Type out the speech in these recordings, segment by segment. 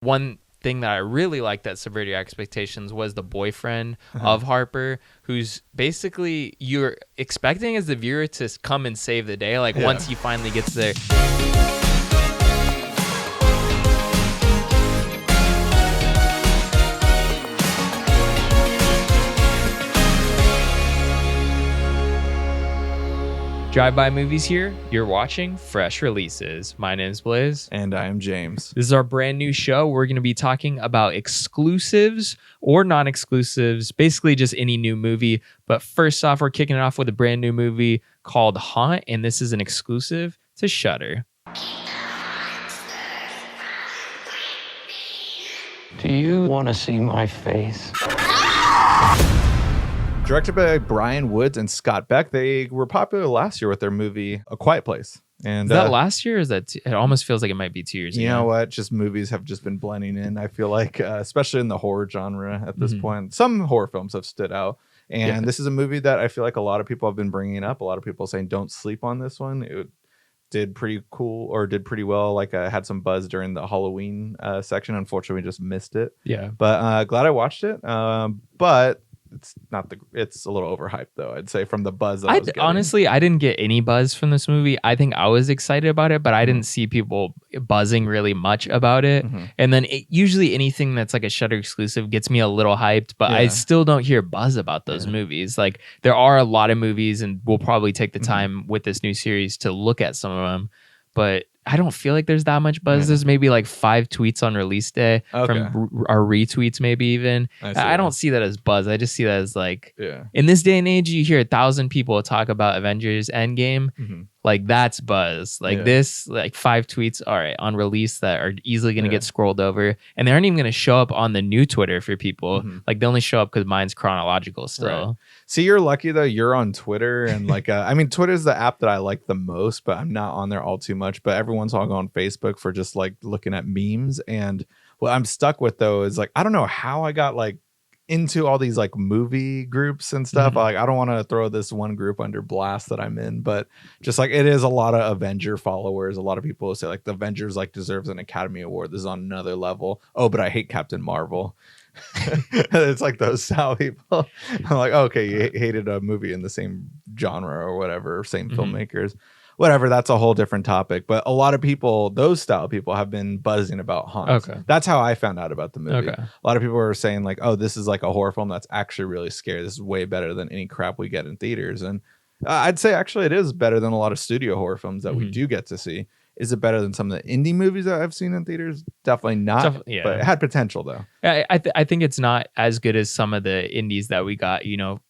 One thing that I really liked that subverted your expectations was the boyfriend of Harper, who's basically you're expecting as the viewer to come and save the day. Like once he finally gets there. Drive-by movies here. You're watching Fresh Releases. My name's Blaze. And I am James. This is our brand new show. We're going to be talking about exclusives or non-exclusives, basically just any new movie. But first off, we're kicking it off with a brand new movie called Haunt, and this is an exclusive to Shudder. Do you want to see my face? Directed by Brian Woods and Scott Beck, they were popular last year with their movie A Quiet Place. And is that last year? Or is that it almost feels like it might be 2 years ago. You know what? Just movies have just been blending in. I feel like, especially in the horror genre at this point, some horror films have stood out. And this is a movie that I feel like a lot of people have been bringing up. A lot of people saying don't sleep on this one. It did pretty cool or did pretty well. Like had some buzz during the Halloween section. Unfortunately, we just missed it. Yeah. But glad I watched it. But it's a little overhyped though, I'd say, from the buzz that I was getting. Honestly, I didn't get any buzz from this movie. I think I was excited about it, but I didn't see people buzzing really much about it. And then usually anything that's like a Shudder exclusive gets me a little hyped, but I still don't hear buzz about those movies. Like there are a lot of movies, and we'll probably take the time with this new series to look at some of them, but I don't feel like there's that much buzz. There's maybe like 5 tweets on release day from our retweets, maybe even. I don't see that as buzz. I just see that as like, in this day and age, you hear 1,000 people talk about Avengers Endgame. Like that's buzz. Like this, like 5 tweets, all right, on release that are easily going to get scrolled over. And they aren't even going to show up on the new Twitter for people. Like they only show up because mine's chronological still. Right. See, you're lucky though. You're on Twitter. And like, I mean, Twitter is the app that I like the most, but I'm not on there all too much. But every once in a while I'll go on Facebook for just like looking at memes. And what I'm stuck with though is like, I don't know how I got like into all these like movie groups and stuff. Like I don't want to throw this one group under blast that I'm in, but just like it is a lot of Avenger followers. A lot of people say like the Avengers like deserves an Academy Award. This is on another level. Oh, but I hate Captain Marvel. It's like those style people. I'm like, okay, you hated a movie in the same genre or whatever, same filmmakers. Whatever, that's a whole different topic. But a lot of people, those style people, have been buzzing about Haunt. Okay. That's how I found out about the movie. Okay. A lot of people were saying like, oh, this is like a horror film that's actually really scary. This is way better than any crap we get in theaters. And I'd say actually it is better than a lot of studio horror films that we do get to see. Is it better than some of the indie movies that I've seen in theaters? Definitely not. But it had potential though. I think it's not as good as some of the indies that we got, you know,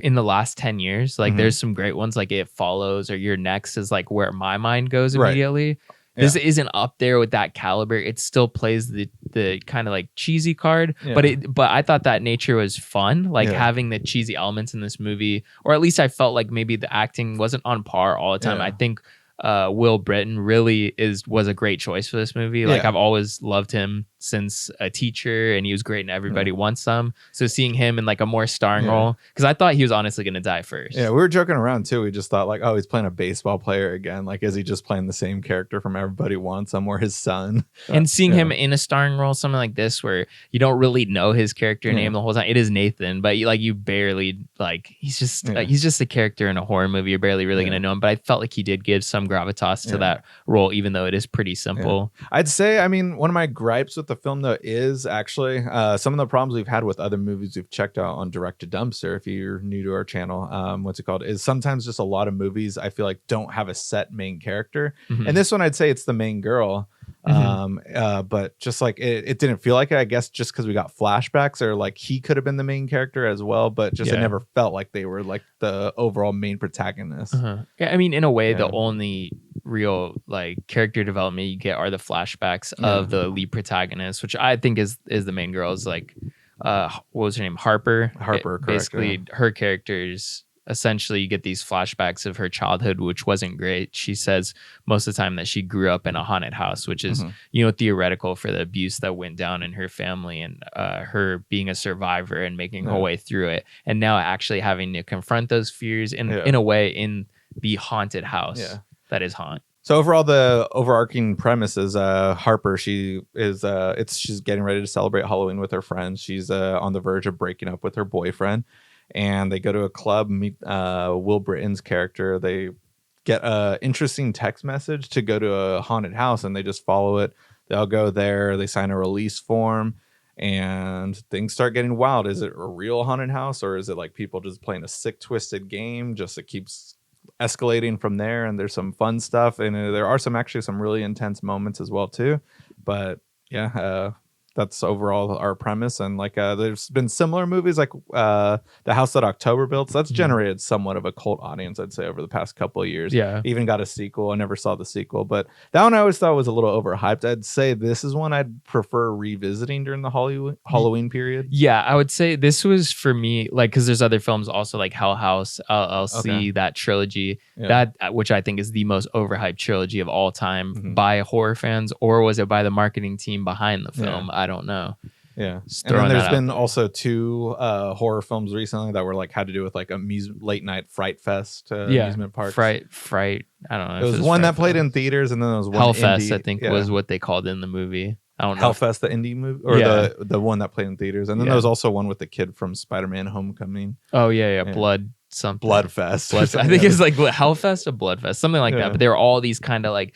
in the last 10 years. Like there's some great ones like It Follows or Your Next is like where my mind goes immediately. This isn't up there with that caliber. It still plays the kind of like cheesy card, but I thought that nature was fun, like having the cheesy elements in this movie, or at least I felt like maybe the acting wasn't on par all the time. I think Will Britton really was a great choice for this movie. Like I've always loved him since A Teacher, and he was great in Everybody Wants Some. So seeing him in like a more starring role, because I thought he was honestly going to die first. Yeah, we were joking around too. We just thought like, oh, he's playing a baseball player again. Like, is he just playing the same character from Everybody Wants Some or his son? And seeing him in a starring role, something like this, where you don't really know his character name the whole time. It is Nathan, but you barely like he's just a character in a horror movie. You're barely really going to know him. But I felt like he did give some gravitas to that role, even though it is pretty simple. I'd say, I mean, one of my gripes with the film though is actually some of the problems we've had with other movies we've checked out on Direct to Dumpster. If you're new to our channel, what's it called? Is sometimes just a lot of movies I feel like don't have a set main character. And this one I'd say it's the main girl. But just like it didn't feel like it, I guess, just because we got flashbacks, or like he could have been the main character as well, but just it never felt like they were like the overall main protagonist. Yeah, I mean, in a way, the only real like character development you get are the flashbacks of the lead protagonist, which I think is the main girl. Is like what was her name? Harper, correct, basically her character's essentially you get these flashbacks of her childhood, which wasn't great. She says most of the time that she grew up in a haunted house, which is, theoretical for the abuse that went down in her family, and her being a survivor and making her way through it. And now actually having to confront those fears in a way in the haunted house that is Haunt. So overall, the overarching premise is Harper. She's getting ready to celebrate Halloween with her friends. She's on the verge of breaking up with her boyfriend, and they go to a club. Meet Will Britton's character. They get a interesting text message to go to a haunted house, and they just follow it. They all go there. They sign a release form, and things start getting wild. Is it a real haunted house, or is it like people just playing a sick, twisted game? Just it keeps escalating from there, and there's some fun stuff, and there are some really intense moments as well too. But yeah, that's overall our premise. And like there's been similar movies like The House That October Built. So that's generated somewhat of a cult audience, I'd say, over the past couple of years. Yeah, even got a sequel. I never saw the sequel, but that one I always thought was a little overhyped. I'd say this is one I'd prefer revisiting during the Halloween period. Yeah, I would say this was for me, like, because there's other films also like Hell House, LLC, that trilogy, that which I think is the most overhyped trilogy of all time by horror fans, or was it by the marketing team behind the film? I don't know. Yeah, and then there's been also 2 horror films recently that were like had to do with like a late night fright fest amusement park. Fright. I don't know. It was one that played in theaters, and then there was one Hellfest, indie, I think was what they called in the movie. I don't know. Hellfest, the indie movie, or the one that played in theaters, and then there was also one with the kid from Spider-Man: Homecoming. Oh yeah. Blood something. Bloodfest. I think it's like Hellfest or Bloodfest, something like that. But they were all these kind of like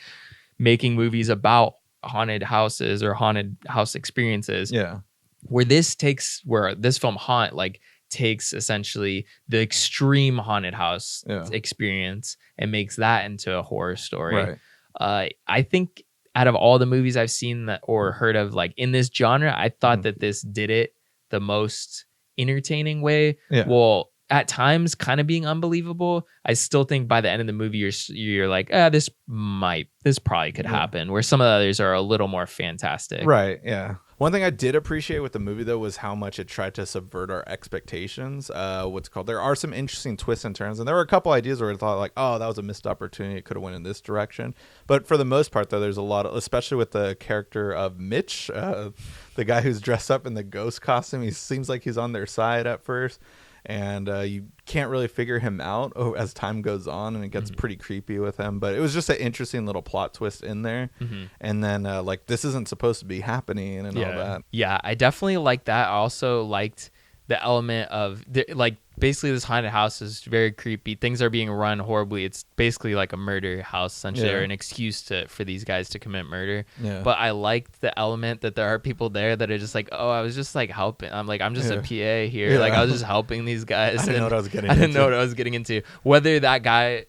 making movies about haunted houses or haunted house experiences. Yeah. Where this film Haunt like takes essentially the extreme haunted house experience and makes that into a horror story. Right. I think out of all the movies I've seen that or heard of like in this genre, I thought that this did it the most entertaining way. Yeah. Well, at times kind of being unbelievable. I still think by the end of the movie you're like, this probably could happen, where some of the others are a little more fantastic. Right. Yeah. One thing I did appreciate with the movie though was how much it tried to subvert our expectations. There are some interesting twists and turns, and there were a couple ideas where I thought like, oh, that was a missed opportunity. It could have went in this direction. But for the most part though, there's a lot of, especially with the character of Mitch, the guy who's dressed up in the ghost costume. He seems like he's on their side at first. And you can't really figure him out as time goes on, and it gets pretty creepy with him. But it was just an interesting little plot twist in there. And then like this isn't supposed to be happening and all that. Yeah, I definitely liked that. I also liked the element of like basically this haunted house is very creepy. Things are being run horribly. It's basically like a murder house essentially, or an excuse for these guys to commit murder. Yeah. But I liked the element that there are people there that are just like, oh, I was just like helping. I'm just a PA here. Yeah. Like I was just helping these guys. I didn't know what I was getting into. Whether that guy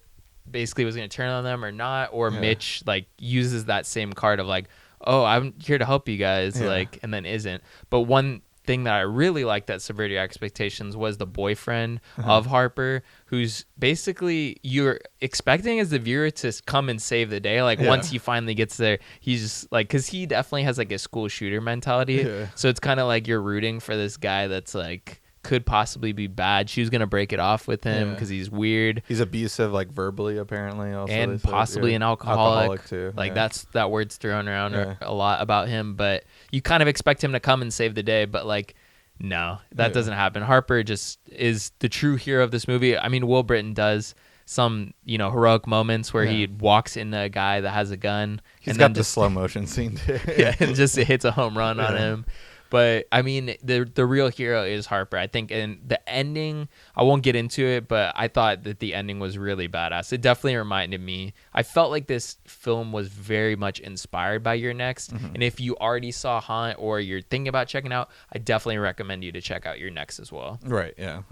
basically was going to turn on them or not, or Mitch like uses that same card of like, oh, I'm here to help you guys, like, and then isn't. But one thing that I really liked that subverted your expectations was the boyfriend of Harper, who's basically you're expecting as the viewer to come and save the day. Like once he finally gets there, he's just like, because he definitely has like a school shooter mentality. Yeah. So it's kind of like you're rooting for this guy that's like could possibly be bad. She was gonna break it off with him because he's weird. He's abusive, like verbally, apparently, also, and possibly an alcoholic too. Like that word's thrown around a lot about him. But you kind of expect him to come and save the day, but like, no, that doesn't happen. Harper just is the true hero of this movie. I mean, Will Britton does some, heroic moments where he walks into a guy that has a gun. He's got the slow motion scene too. And just it hits a home run on him. But I mean, the real hero is Harper, I think. And the ending, I won't get into it, but I thought that the ending was really badass. It definitely reminded me. I felt like this film was very much inspired by Your Next. And if you already saw Haunt or you're thinking about checking out, I definitely recommend you to check out Your Next as well. Right. Yeah.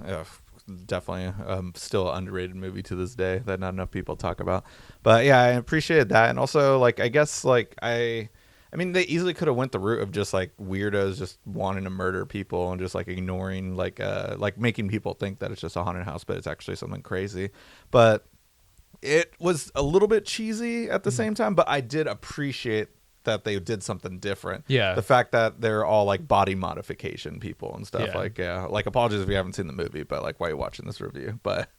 Definitely still an underrated movie to this day that not enough people talk about. But yeah, I appreciated that. And also, like, I guess, like, I mean, they easily could have went the route of just like weirdos just wanting to murder people and just like ignoring like making people think that it's just a haunted house, but it's actually something crazy. But it was a little bit cheesy at the same time, but I did appreciate that they did something different. Yeah. The fact that they're all like body modification people and stuff. Like apologies if you haven't seen the movie, but like, why are you watching this review? But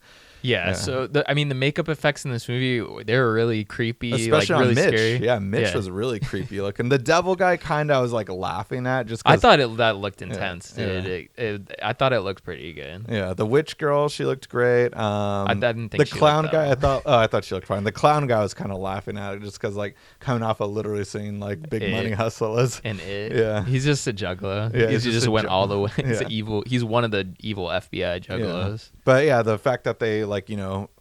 Yeah. So the makeup effects in this movie, they were really creepy, especially like really on Mitch. scary. Yeah, Mitch was really creepy looking. The devil guy kind of I was like laughing at just. I thought that looked intense, yeah, dude. I thought it looked pretty good. Yeah, the witch girl, she looked great. I didn't think the clown guy. I thought she looked fine. The clown guy was kind of laughing at it just because like coming off of literally seeing like Big Money Hustlers. And yeah, he's just a juggler. Yeah, he just went all the way. He's yeah. evil. He's one of the evil FBI juggalos. Yeah. But yeah, the fact that they like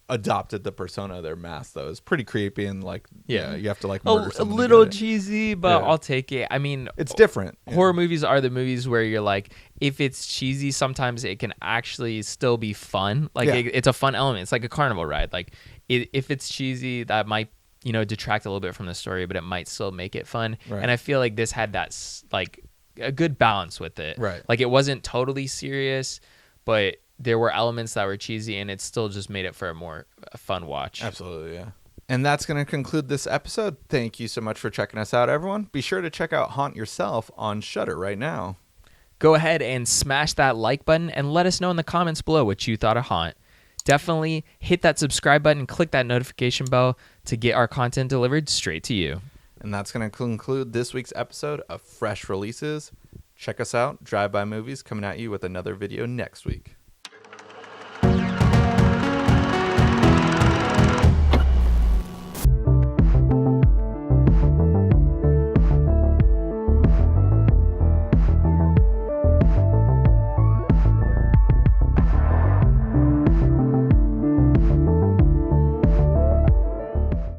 adopted the persona of their mask though is pretty creepy and like you have to like murder a little cheesy, but I'll take it. I mean, it's different. Horror movies are the movies where you're like, if it's cheesy, sometimes it can actually still be fun. Like it's a fun element. It's like a carnival ride. Like if it's cheesy, that might detract a little bit from the story, but it might still make it fun. Right. And I feel like this had that like a good balance with it. Right. Like it wasn't totally serious, but there were elements that were cheesy, and it still just made it for a fun watch. Absolutely, yeah. And that's going to conclude this episode. Thank you so much for checking us out, everyone. Be sure to check out Haunt Yourself on Shudder right now. Go ahead and smash that like button and let us know in the comments below what you thought of Haunt. Definitely hit that subscribe button and click that notification bell to get our content delivered straight to you. And that's going to conclude this week's episode of Fresh Releases. Check us out, Drive-By Movies, coming at you with another video next week.